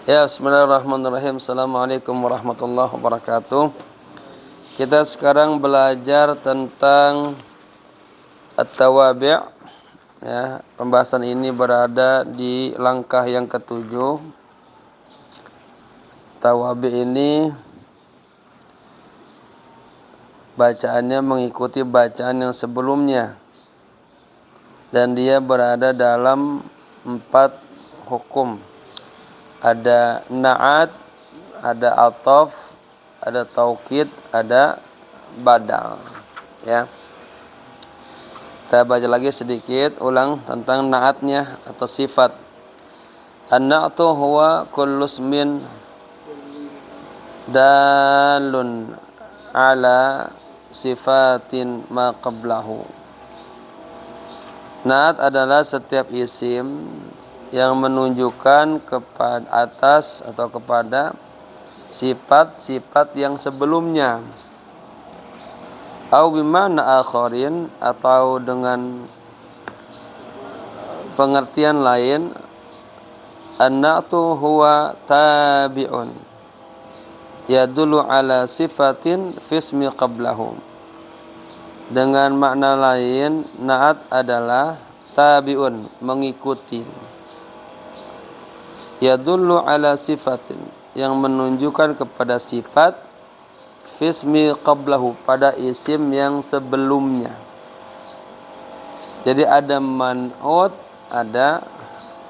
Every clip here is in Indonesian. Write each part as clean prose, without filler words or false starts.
Ya, bismillahirrahmanirrahim. Assalamualaikum warahmatullahi wabarakatuh. Kita sekarang belajar tentang at-tawabi'. Ya, pembahasan ini berada di langkah yang ketujuh. Tawabi' ini bacaannya mengikuti bacaan yang sebelumnya, dan dia berada dalam 4 hukum. Ada na'at, ada ataf, ada taukid, ada badal. Ya. Kita baca lagi sedikit ulang tentang na'atnya atau sifat. An-na'tu huwa kullu ismin dalun ala sifatin ma qablahu. Na'at adalah setiap isim yang menunjukkan kepada atas atau kepada sifat-sifat yang sebelumnya. Au bimana akharin, atau dengan pengertian lain, an-na'tu huwa tabi'un yadullu ala sifatin fismi qablahu. Dengan makna lain, na'at adalah tabi'un, mengikuti, yadullu ala sifatin, yang menunjukkan kepada sifat, fismi qablahu, pada isim yang sebelumnya. Jadi ada man'ut, ada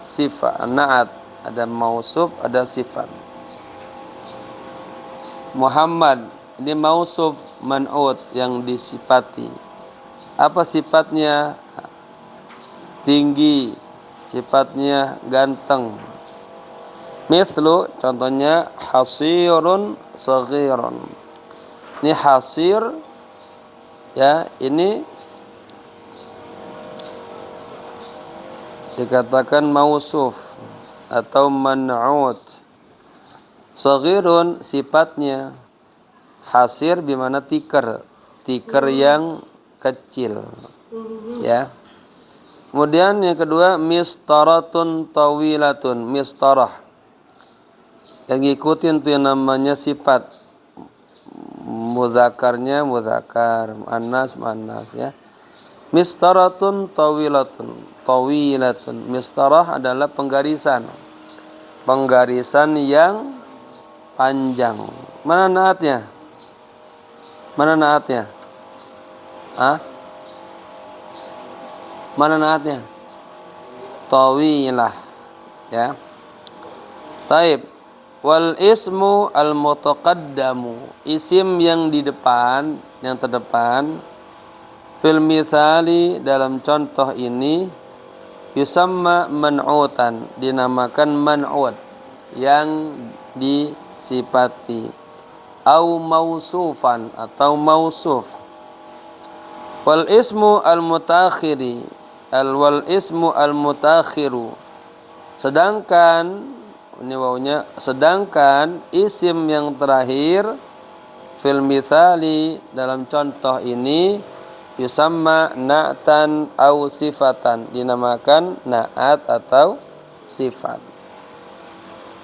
sifat, na'at, ada mausuf, ada sifat. Muhammad, ini mausuf, man'ut, yang disifati. Apa sifatnya? Tinggi. Sifatnya ganteng. Mithlu, contohnya hasirun saghirun. Ini hasir, ya, ini dikatakan mausuf atau man'ut. Saghirun sifatnya, hasir bimana tikar yang kecil, ya. Kemudian yang kedua, mistaratun tawilatun, mistarah, yang ngikutin tuh yang namanya sifat, mudzakarnya mudzakar, muannas, ya. Mistaratun tawilatun. Mistarah adalah penggarisan yang panjang. Mana naatnya? Mana naatnya? Mana naatnya? Tawilah, ya. Taib. Wal ismu al mutaqaddamu, isim yang di depan, yang terdepan, fil mithali, dalam contoh ini, yusamma man'utan, dinamakan man'ut, yang disifati, au mausufan, atau mausuf. Wal ismu al mutakhiri, wal ismu al mutakhiru, sedangkan ini wawunya, sedangkan isim yang terakhir, fil mithali, dalam contoh ini, yusamma na'tan au sifatan, dinamakan na'at atau sifat.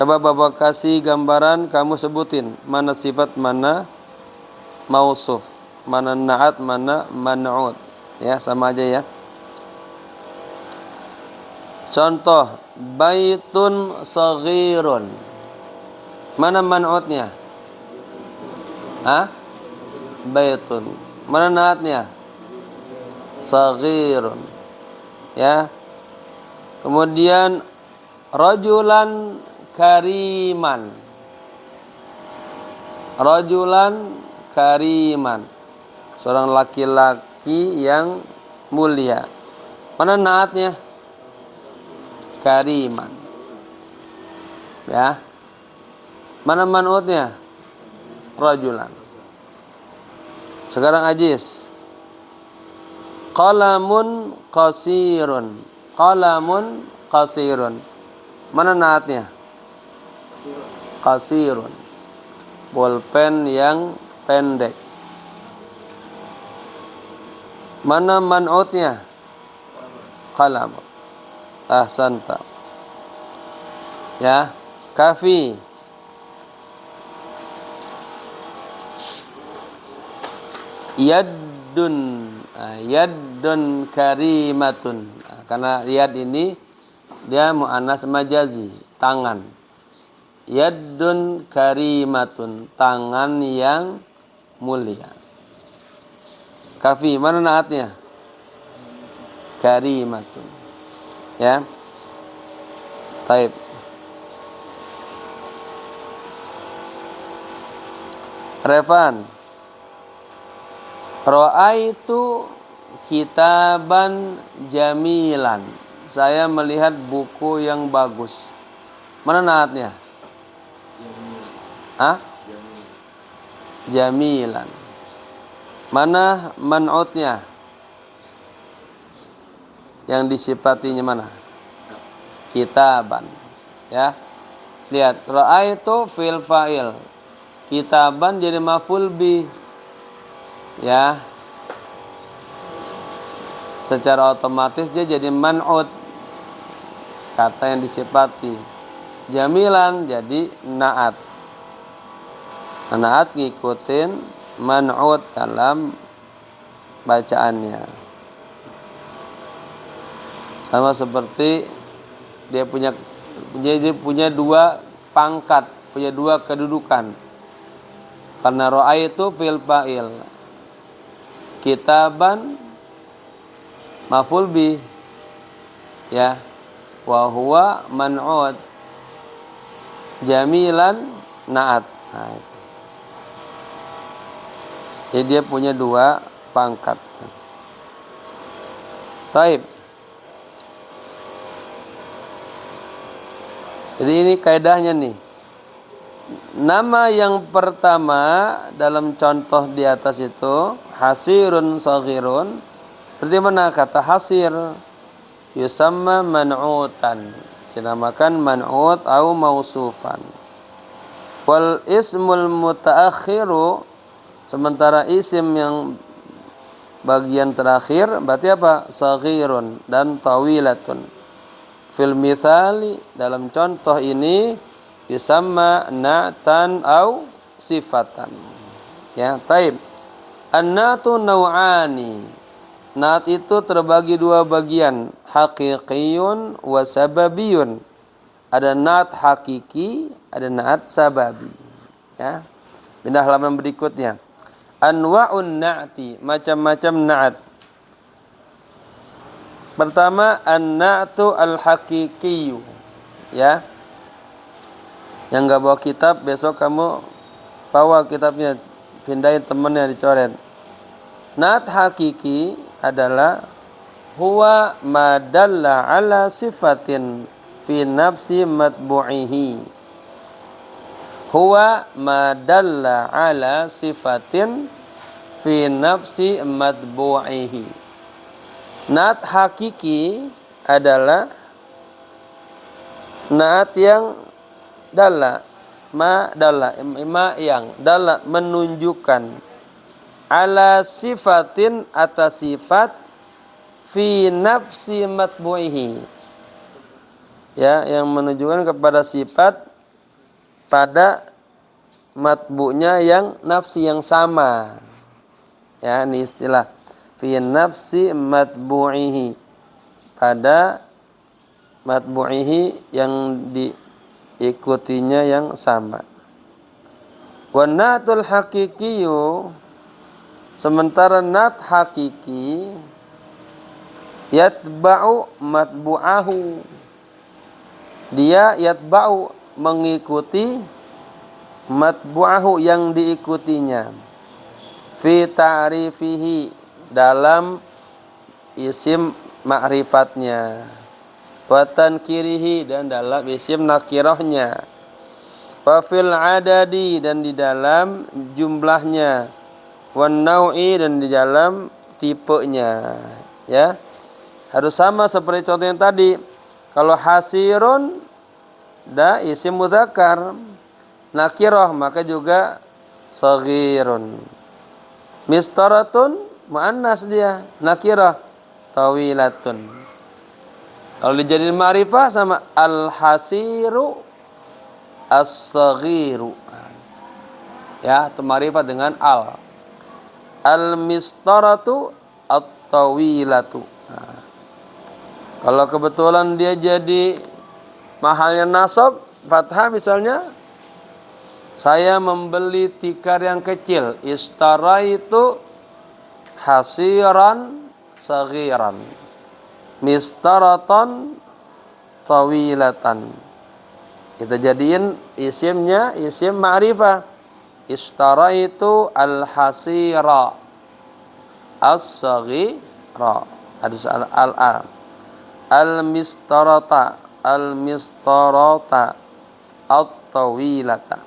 Coba Bapak kasih gambaran, kamu sebutin mana sifat, mana mausuf, mana na'at, mana man'ut, ya, sama aja, ya. Contoh, baitun saghirun, mana man'utnya? Baitun. Mana na'atnya? Saghirun, ya. Kemudian rajulan kariman, seorang laki-laki yang mulia. Mana na'atnya? Kariman, ya. Mana man'utnya? Rajulan. Sekarang ajiz. Qalamun qasirun, mana na'atnya? Qasirun, bolpen yang pendek. Mana man'utnya? Qalam. Ahsanta, ya. Kafi. Yaddun. Yaddun karimatun. Karena yad ini dia muannas majazi, tangan. Yaddun karimatun, tangan yang mulia. Kafi, mana naatnya? Karimatun. Ya. Taib. Refan. Ra'aitu kitaban jamilan. Saya melihat buku yang bagus. Mana naatnya? Jamilan. Mana man'utnya? Yang disifatinya mana? Kitaban. Ya. Lihat, ra'aitu fil fa'il. Kitaban jadi maf'ul bi. Ya. Secara otomatis dia jadi man'ut, kata yang disifati. Jamilan jadi na'at. Na'at ngikutin man'ut dalam bacaannya. Sama seperti dia punya dua pangkat, punya dua kedudukan. Karena ro'a itu fil fa'il. Kitaban maf'ul bi, ya, wa huwa man'ut. Jamilan na'at. Nah, jadi dia punya dua pangkat. Taib. Jadi ini kaidahnya nih. Nama yang pertama dalam contoh di atas itu hasirun saghirun. Berarti mana kata hasir? Yusamma man'utan. Dinamakan man'ut atau mausufan. Wal ismul mutaakhiru, sementara isim yang bagian terakhir berarti apa? Saghirun dan tawilatun. Fil mithali, dalam contoh ini yusamma na'tan au sifatan. Ya, taib. An-na'tu naw'ani. Na'at itu terbagi dua bagian, haqiqiyun wa sababiyun. Ada na'at hakiki, ada na'at sababi. Ya. Pindah halaman berikutnya. Anwa'un na'ti, macam-macam na'at. Pertama, an-na'tu al-haqiqiyu. Ya. Yang enggak bawa kitab, besok kamu bawa kitabnya, pindahin temennya dicoret. Na'at hakiki adalah huwa ma dalla ala sifatin fi nafsi matbu'ihi. Huwa ma dalla ala sifatin fi nafsi matbu'ihi. Na'at hakiki adalah na'at yang dalla, yang dalla menunjukkan ala sifatin atas sifat fi nafsi matbu'ihi, ya, yang menunjukkan kepada sifat pada matbu'nya yang nafsi yang sama. Ya, ini istilah fi nafsi matbu'ihi, pada matbu'ihi yang diikutinya yang sama. Wa na'tul haqiqiyu, sementara nat hakiki yatba'u matbu'ahu, dia yatba'u mengikuti matbu'ahu yang diikutinya, fi ta'rifihi dalam isim ma'rifatnya, wa tankirihi dan dalam isim nakirahnya, wa fil adadi dan di dalam jumlahnya, wan nau'i dan di dalam tipenya. Ya, harus sama seperti contoh yang tadi. Kalau hasirun da isim mudzakkar nakirah, maka juga saghirun. Mistaratun muannas, dia nakirah tawilatun. Kalau dijadiin ma'rifah sama al-hasiru as-saghiru. Ya, itu ma'rifat dengan al. Al-mistaratu at-tawilatu. Nah, kalau kebetulan dia jadi mahalnya nasab, fathah misalnya, saya membeli tikar yang kecil. Istaraitu hasiran saghiran. Mistaratan tawilatan. Kita jadiin isimnya isim ma'rifah. Istaraitu al-hasira as-saghira. Harus al-a. Al-mistarata at-tawilata.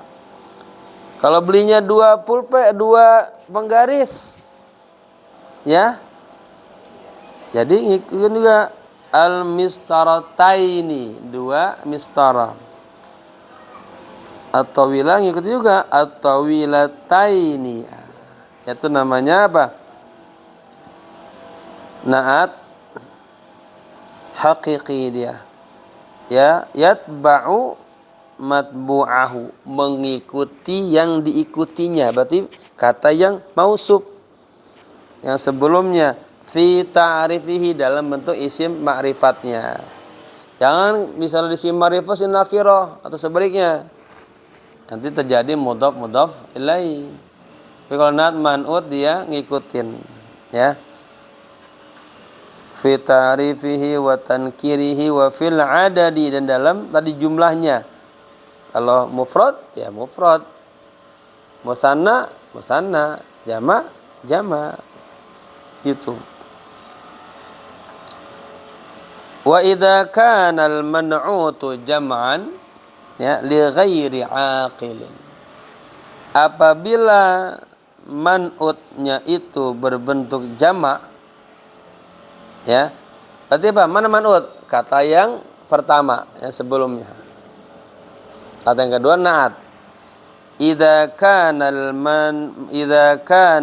Kalau belinya 2 pulpen, 2 penggaris, ya, jadi ngikutin juga al-mistarataini, 2 mistara. At-tawilah ngikutin juga at-tawilataini. Itu namanya apa? Naat hakiki dia. Ya, yatba'u matbu'ahu, mengikuti yang diikutinya. Berarti kata yang mausuf, yang sebelumnya fi ta'rifihi, dalam bentuk isim ma'rifatnya. Jangan misalnya isim ma'rifat sin nakirah atau sebaliknya, nanti terjadi mudhaf ilaihi. Tapi kalau naat man'ut dia ngikutin, ya. Fi ta'rifihi wa tankirihi wa fil adadi, dan dalam tadi jumlahnya. Kalau mufrad ya mufrad, musanna musanna, jama jama, gitu. Wa idza kana al man'utu jam'an, ya, li ghairi aqilin, apabila man'utnya itu berbentuk jama', ya, berarti apa? Mana man'ut? Kata yang pertama, yang sebelumnya. Kata yang kedua naat. Idza kana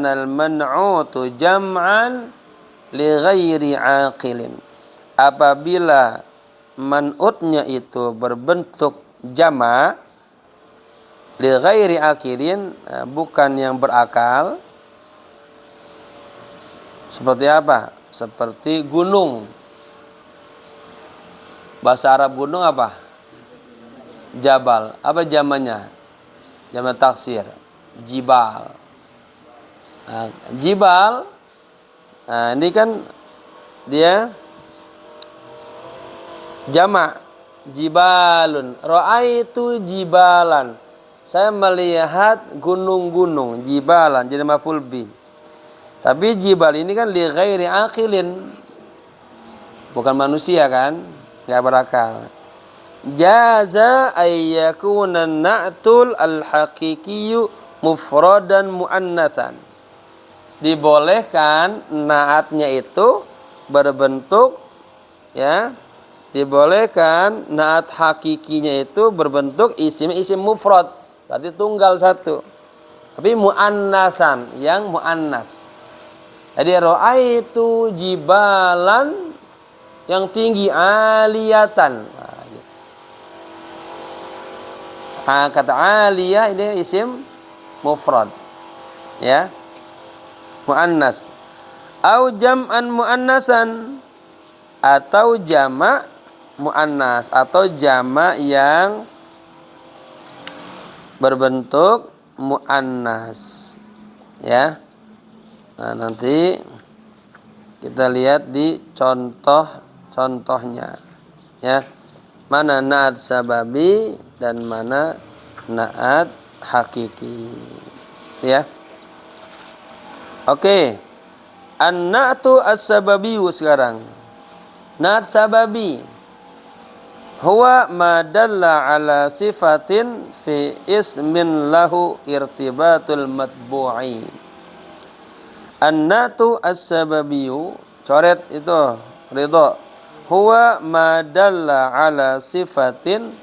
al man'utu jam'an li ghairi aqilin, apabila man'utnya itu berbentuk jama' li ghairi aqilin, bukan yang berakal. Seperti apa? Seperti gunung. Bahasa Arab gunung apa? Jabal. Apa jamannya? Jaman taksir. Jibal. Nah, jibal. Nah, ini kan dia jamak. Jibalun. Ra'aitu jibalan. Saya melihat gunung-gunung. Jibalan. Jadi maf'ul bih. Tapi jibal ini kan li ghairi aqilin, bukan manusia kan, enggak berakal. Jaza ayyakuna na'tul al-haqiqiyyu mufradan muannatsan. Dibolehkan naatnya itu berbentuk, ya, dibolehkan naat hakikinya itu berbentuk isim mufrad, berarti tunggal satu. Tapi muannatsan, yang muannas. Jadi ra'aitu jibalan, yang tinggi, aliyatan. Nah, kata aliyah ini isim mufrad, ya, muannas. Au jam'an muannasan, atau jama' muannas, atau jama' yang berbentuk muannas, ya. Nah, nanti kita lihat di contohnya, ya, mana naat sababi dan mana naat hakiki, ya. Oke, an-na'tu as-sababiyu sekarang. Naat sababi huwa ma dalla ala sifatin fi ismin lahu irtibatul matbu'i. An-na'tu as-sababiyu, coret itu ridho, huwa ma dalla ala sifatin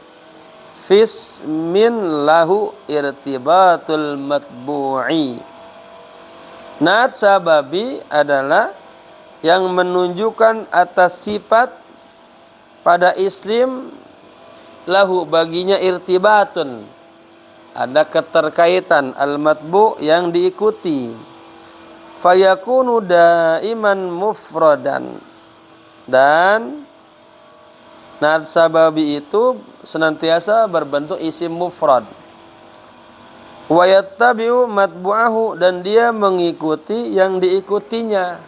fismin lahu irtibatul matbu'i. Naat sababi adalah yang menunjukkan atas sifat pada islim lahu baginya irtibatun, ada keterkaitan, al-matbu yang diikuti, fayakunu daiman mufradan, dan na'at sababi itu senantiasa berbentuk isim mufrad, wa yattabi'u matbu'ahu, dan dia mengikuti yang diikutinya,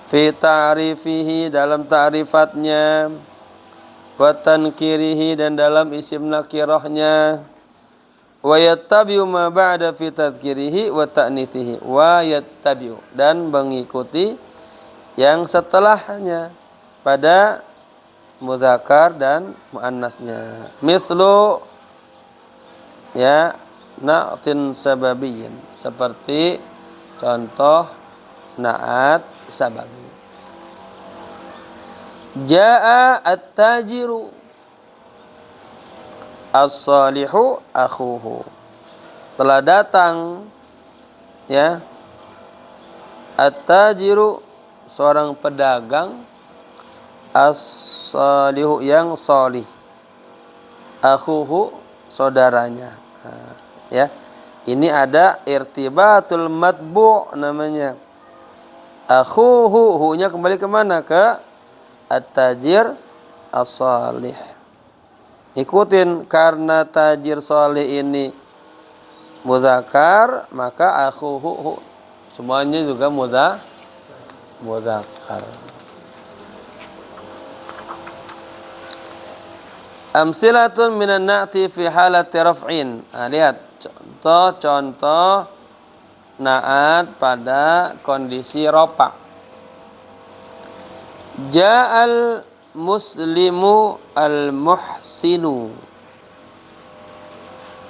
fi ta'rifihi dalam ta'rifatnya, wa tankirihi dan dalam isim nakirahnya, wa yattabi'u ma ba'da fi tadhkirihi wa ta'nithihi, wa yattabi'u dan mengikuti yang setelahnya pada mudzakkar dan muannasnya, mislu ya na'tin sababiyyin, seperti contoh na'at sababi. Jaa at-tajiru as-salihu akhuhu, telah datang ya at-tajiru seorang pedagang, as-salihu yang salih, akhuhu saudaranya. Nah, ya ini ada irtibatul matbu' namanya, akhuhu, hu-nya kembali kemana? Ke at-tajir as-salih. Ikutin, karena tajir salih ini mudzakkar, maka akhuhu semuanya juga mudzakkar. Amsilatun minan na'ti fi halati raf'in. Nah, lihat contoh na'at pada kondisi ropa. Ja'al muslimu al-muhsinu,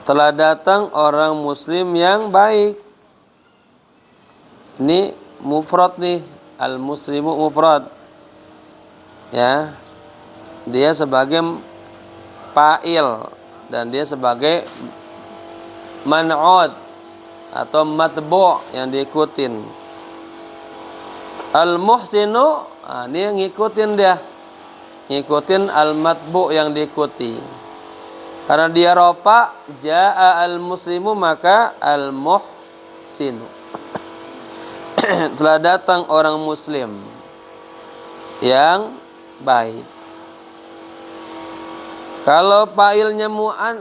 telah datang orang muslim yang baik. Ini mufrad nih, al-muslimu mufrad. Ya. Dia sebagai fa'il dan dia sebagai man'ud atau matbu' yang diikutin. Al-muhsinu, ini yang ngikutin dia, ngikutin al-matbu' yang diikuti. Karena dia ropa, ja'a al-muslimu, maka al-muhsinu telah datang orang muslim yang baik. Kalau fa'ilnya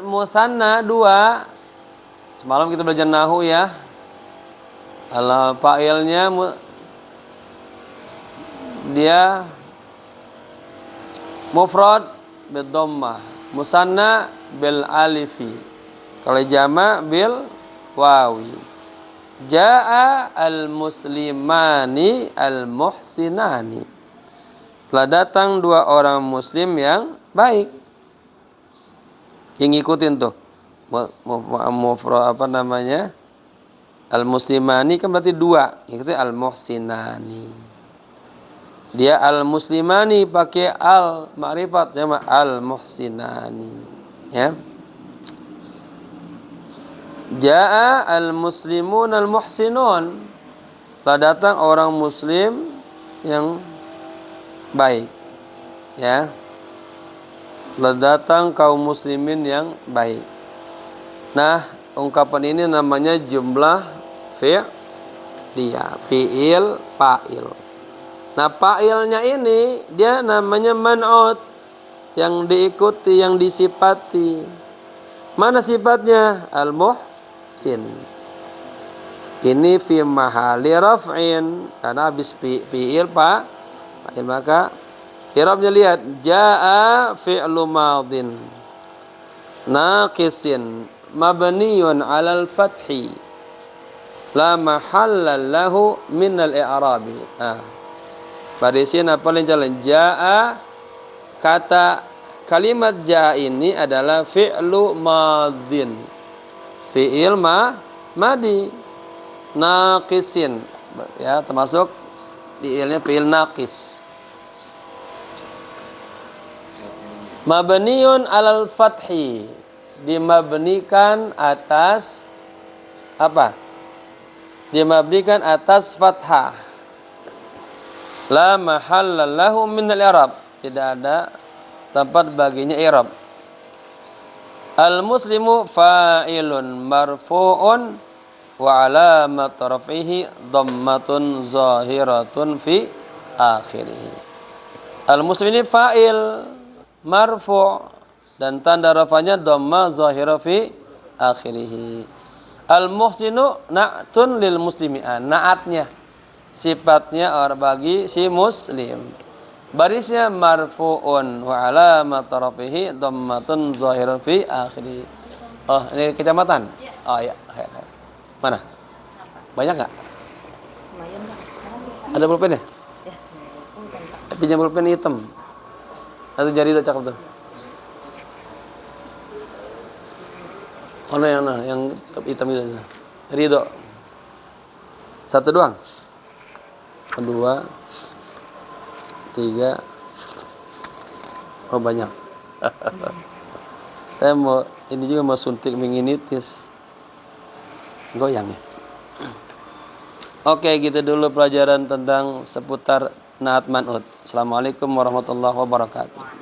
musanna dua, semalam kita belajar nahu ya. Kalau fa'ilnya dia mufrad bil dhammah, musanna bil alifi, kalau jama bil wawi. Jaa al muslimani al muhsinani, telah datang dua orang muslim yang baik. Yang ngikutin tuh apa namanya, al muslimani kan berarti dua, ngikutin al muhsinani. Dia al muslimani pakai al ma'rifat, sama al muhsinani, ya. Jaa al muslimun al muhsinun, telah datang orang muslim yang baik, ya. Telah datang kaum muslimin yang baik. Nah, ungkapan ini namanya jumlah fi'liyah, fi'il fa'il. Nah, fa'ilnya ini dia namanya man'ut, yang diikuti, yang disifati. Mana sifatnya? Al-muhsin. Ini fi mahali raf'in, karena habis fi'il fa'il, maka i'rabnya lihat, jaa fi'lu madin naqisin mabniyun 'alal fathi la mahalla lahu min al-i'rabi. Barisin apa yang jalan? Jaa, kata kalimat jaa ini adalah fi'lu madin, fi'il madi naqisin, ya, termasuk fi'ilnya fi'il naqis. Mabniun alal fathi, dimabnikan atas apa? Dimabnikan atas fathah. La mahalla lahu min al-i'rab, tidak ada tempat baginya i'rab. Al muslimu fa'ilun marfu'un wa alamat rafihi dhammatun zahiratun fi akhirih. Al muslim ini fa'il marfu' dan tanda rafanya dhamma zahira fi akhirih. Al muhsinu na'tun lil muslimi'an, naatnya sifatnya orang bagi si muslim. Barisnya marfu'un wa alamat rafihi dhammatun zahirun fi akhirih. Oh, ini kecamatan? Ya. Oh iya. Mana? Banyak enggak? Lumayan, Pak. Ada pulpen ya? Ya, semua pulpen, Pak. Pinjam pulpen hitam. Atau jari udah cakep tuh. Mana yang hitam itu? Ridho. Satu doang. Kedua, tiga. Oh banyak. Saya mau ini juga mau suntik meningitis. Goyang ya. Oke, gitu dulu pelajaran tentang seputar naat man'ut. Assalamualaikum warahmatullahi wabarakatuh.